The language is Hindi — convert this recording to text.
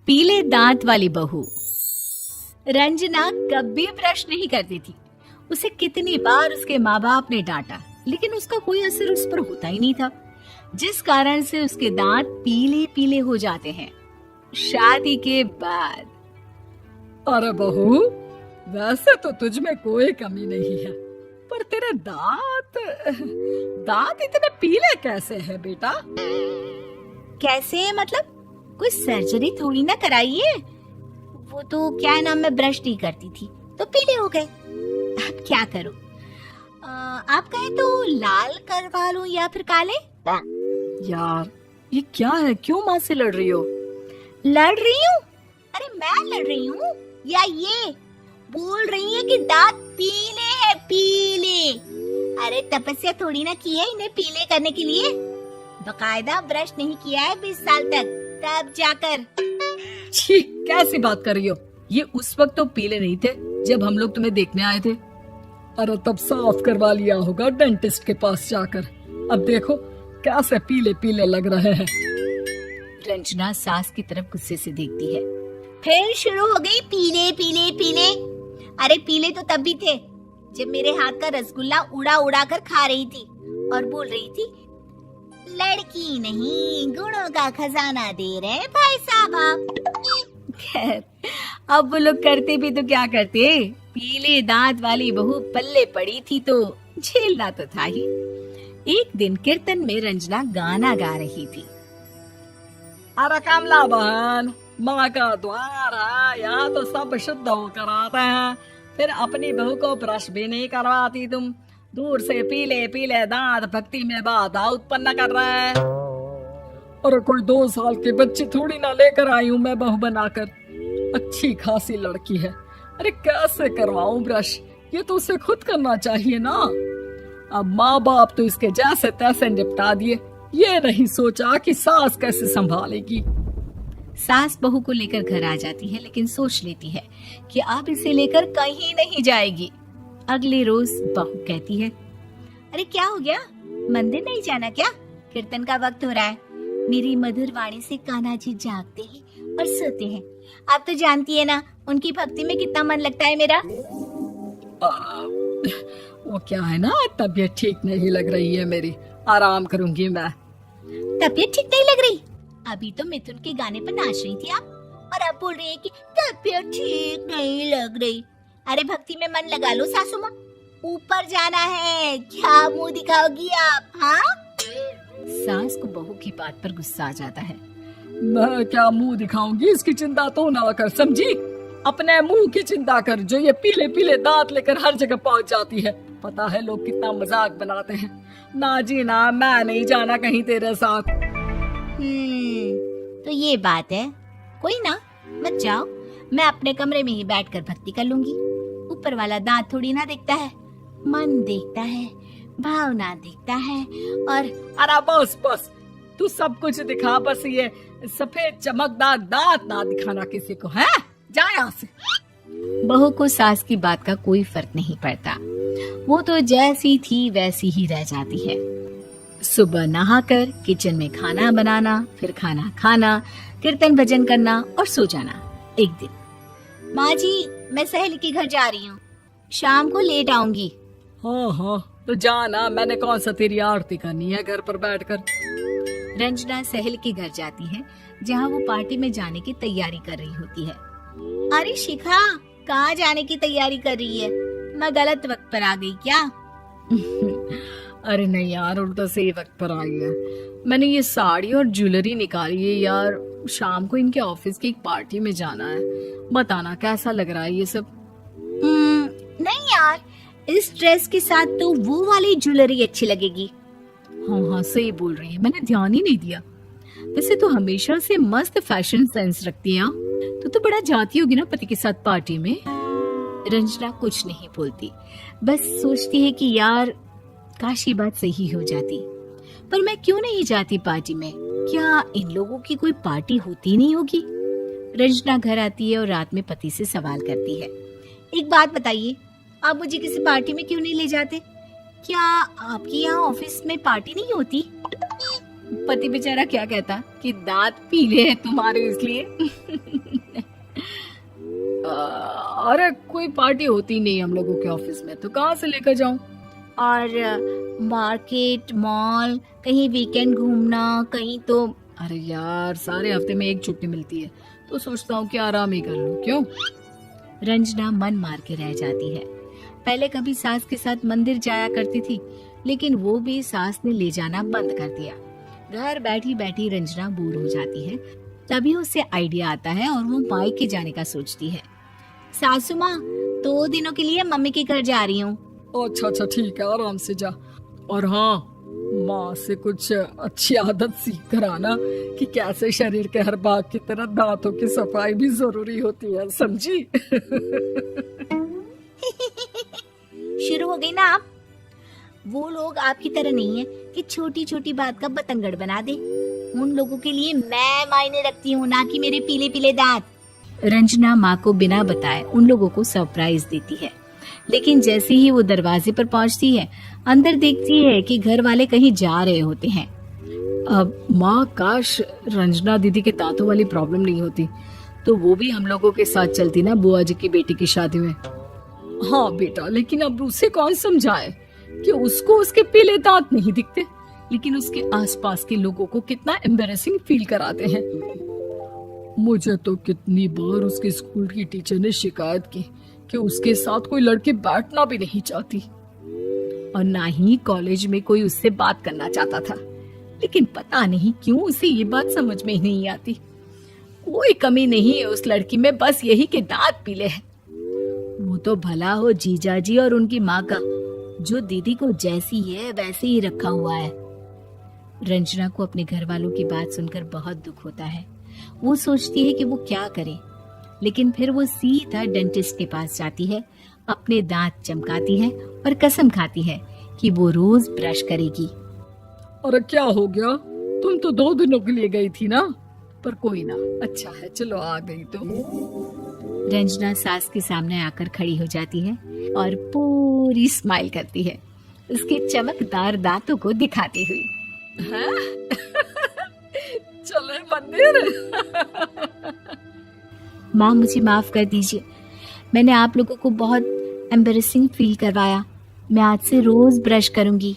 पीले दांत वाली बहू। रंजना कभी ब्रश नहीं करती थी। उसे कितनी बार उसके माँ बाप ने डांटा, लेकिन उसका कोई असर उस पर होता ही नहीं था, जिस कारण से उसके दांत पीले पीले हो जाते हैं। शादी के बाद अरे बहू, वैसे तो तुझ में कोई कमी नहीं है, पर तेरे दांत दांत इतने पीले कैसे हैं बेटा? कैसे मतलब? कोई सर्जरी थोड़ी ना कराइए। वो तो क्या नाम, मैं ब्रश नहीं करती थी तो पीले हो गए। अब क्या करूं? आप कहें तो लाल करवा लूं या फिर काले? यार ये क्या है, क्यों माँ से लड़ रही हो? लड़ रही हूँ? अरे मैं लड़ रही हूँ या ये बोल रही है कि दांत पीले हैं, पीले। अरे तपस्या थोड़ी ना की है इन्हें पीले करने के लिए। बकायदा ब्रश नहीं किया है 20 साल तक, तब जाकर। छी, कैसी बात कर रही हो? ये उस वक्त तो पीले नहीं थे जब हम लोग तुम्हें देखने आए थे। अरे तब साफ करवा लिया होगा डेंटिस्ट के पास जाकर। अब देखो कैसे पीले पीले लग रहे हैं। रंजना सास की तरफ गुस्से से देखती है। फिर शुरू हो गई पीले पीले पीले। अरे पीले तो तब भी थे जब मेरे हाथ का रसगुल्ला उड़ा उड़ा कर खा रही थी और बोल रही थी, लड़की नहीं गुणों का खजाना दे रहे भाई साहब आप। खैर, अब वो लोग करते भी तो क्या करते, पीले दांत वाली बहू पल्ले पड़ी थी तो झेलना तो था ही। एक दिन कीर्तन में रंजना गाना गा रही थी। अरे कमला बहन, माँ का द्वार है, यहाँ तो सब शुद्ध होकर आते हैं, फिर अपनी बहू को ब्रश भी नहीं करवाती तुम। दूर से पीले पीले दांत भक्ति में बाधा उत्पन्न कर रहे हैं। अरे कोई 2 साल के बच्चे थोड़ी ना लेकर आई हूँ मैं बहू बनाकर। अच्छी खासी लड़की है, अरे कैसे करवाऊं ब्रश? ये तो उसे खुद करना चाहिए ना। अब माँ बाप तो इसके जैसे तैसे निपटा दिए, ये नहीं सोचा कि सास कैसे संभालेगी। सास बहू को लेकर घर आ जाती है, लेकिन सोच लेती है कि अब इसे लेकर कहीं नहीं जाएगी। अगले रोज बहू कहती है, अरे क्या हो गया, मंदिर नहीं जाना क्या? कीर्तन का वक्त हो रहा है। मेरी मधुर वाणी से कान्हा जी जागते हैं और सोते हैं। आप तो जानती है ना उनकी भक्ति में कितना मन लगता है मेरा। वो क्या है ना, तबीयत ठीक नहीं लग रही है मेरी, आराम करूंगी मैं। तबीयत ठीक नहीं लग रही? अभी तो मिथुन के गाने पर नाच रही थी आप, और अब बोल रही है कि तबीयत ठीक नहीं लग रही। अरे भक्ति में मन लगा लो सासू माँ, ऊपर जाना है, क्या मुंह दिखाओगी आप? हाँ? सास को बहू की बात पर गुस्सा आ जाता है। मैं क्या मुंह दिखाऊंगी, इसकी चिंता तो ना कर, समझी? अपने मुंह की चिंता कर, जो ये पीले पीले दांत लेकर हर जगह पहुंच जाती है। पता है लोग कितना मजाक बनाते हैं। ना जी ना, मैं नहीं जाना कहीं तेरे साथ। तो ये बात है, कोई ना, मत जाओ, मैं अपने कमरे में ही बैठकर भक्ति कर लूंगी। ऊपर वाला दांत थोड़ी ना देखता है, मन देखता है, भावना देखता है। और अरे बस बस, तू सब कुछ दिखा, बस ये सफेद चमकदार दांत ना दिखाना किसी को, है? जा यहाँ से। बहू को सास की बात का कोई फर्क नहीं पड़ता, वो तो जैसी थी वैसी ही रह जाती है। सुबह नहाकर किचन में खाना बनाना, फिर खाना खाना, कीर्तन भजन करना और सो जाना। एक दिन, माँ जी मैं सहेली के घर जा रही हूँ, शाम को लेट आऊंगी। हाँ हाँ, तो जाना, मैंने कौन सा तेरी आरती करनी है घर पर बैठकर। रंजना सहेली के घर जाती है, जहाँ वो पार्टी में जाने की तैयारी कर रही होती है। अरे शिखा, कहाँ जाने की तैयारी कर रही है? मैं गलत वक्त पर आ गई क्या? अरे नहीं यार, उल्टा सही वक्त पर आई है। मैंने ये साड़ी और ज्वेलरी निकाली है यार, शाम को इनके ऑफिस की एक पार्टी में जाना है। बताना कैसा लग रहा है ये सब? नहीं यार, इस ड्रेस के साथ तो वो वाली ज्वेलरी अच्छी लगेगी। हाँ हाँ सही बोल रही है, मैंने ध्यान ही नहीं दिया। वैसे तो हमेशा से मस्त फैशन सेंस रखती है। तो बड़ा जाती होगी ना पति के साथ पार्टी में। रंजना कुछ नहीं बोलती, बस सोचती है कि यार काश ये बात सही हो जाती। पर मैं क्यों नहीं जाती पार्टी में? क्या इन लोगों की कोई पार्टी होती नहीं होगी? रंजना घर आती है और रात में पति से सवाल करती है, एक बात बताइए, आप मुझे किसी पार्टी में क्यों नहीं ले जाते? क्या आपकी यहाँ ऑफिस में पार्टी नहीं होती? पति बेचारा क्या कहता कि दांत पीले हैं तुम्हारे इसलिए। अरे कोई पार्टी होती नहीं हम लोगों के ऑफिस में, तो कहाँ से लेकर जाऊं? और मार्केट, मॉल, कहीं वीकेंड घूमना, कहीं तो। अरे यार, सारे हफ्ते में एक छुट्टी मिलती है, तो सोचता हूँ कि आराम ही कर लूं। क्यों? रंजना मन मार के रह जाती है। पहले कभी सास के साथ मंदिर जाया करती थी, लेकिन वो भी सास ने ले जाना बंद कर दिया। घर बैठी बैठी रंजना बोर हो जाती है। तभी उसे आइडिया आता है और वो मायके जाने का सोचती है। सासू माँ, 2 दिनों के लिए मम्मी के घर जा रही हूँ। अच्छा अच्छा, ठीक है, आराम से जा। और हाँ, माँ से कुछ अच्छी आदत सीख कर आना कि कैसे शरीर के हर भाग की तरह दांतों की सफाई भी जरूरी होती है, समझी? शुरू हो गई ना आप। वो लोग आपकी तरह नहीं है कि छोटी छोटी बात का बतंगड़ बना दे। उन लोगों के लिए मैं मायने रखती हूँ, ना कि मेरे पीले पीले दांत। रंजना माँ को बिना बताए उन लोगों को सरप्राइज देती है, लेकिन जैसे ही वो दरवाजे पर पहुंचती है, अंदर देखती है कि घर वाले कहीं जा रहे होते हैं। अब माँ, काश रंजना दीदी के दांतों वाली प्रॉब्लम नहीं होती, तो वो भी हम लोगों के साथ चलती ना बुआ जी की बेटी की शादी में। हाँ बेटा, लेकिन अब उसे कौन समझाए कि उसको उसके पीले दांत नहीं दिखते, लेकिन उसके आसपास के लोगों को कितना एम्बैरेसिंग फील कराते हैं। मुझे तो कितनी बार उसके स्कूल की टीचर ने शिकायत की कि उसके साथ कोई लड़की बैठना भी नहीं चाहती, और ना ही कॉलेज में कोई उससे बात करना चाहता था। लेकिन पता नहीं क्यों उसे ये बात समझ में ही नहीं आती। कोई कमी नहीं है उस लड़की में, बस यही कि दांत पीले हैं। वो तो भला हो जीजा जी और उनकी माँ का, जो दीदी को जैसी है वैसे ही रखा हुआ है। रंजना को अपने घर वालों की बात सुनकर बहुत दुख होता है। वो सोचती है कि वो क्या करे, लेकिन फिर वो सीधा डेंटिस्ट के पास जाती है, अपने दांत चमकाती है और कसम खाती है कि वो रोज ब्रश करेगी। अरे क्या हो गया? तुम तो 2 दिनों के लिए गई थी ना, पर कोई ना, अच्छा है, चलो आ गई तो। रंजना सास के सामने आकर खड़ी हो जाती है और पूरी स्माइल करती है, उसके चमकदार दांतों को दिखाती हुई। चले मंदिर। माँ, मुझे माफ कर दीजिए, मैंने आप लोगों को बहुत एम्बैरेसिंग फील करवाया। मैं आज से रोज ब्रश करूंगी।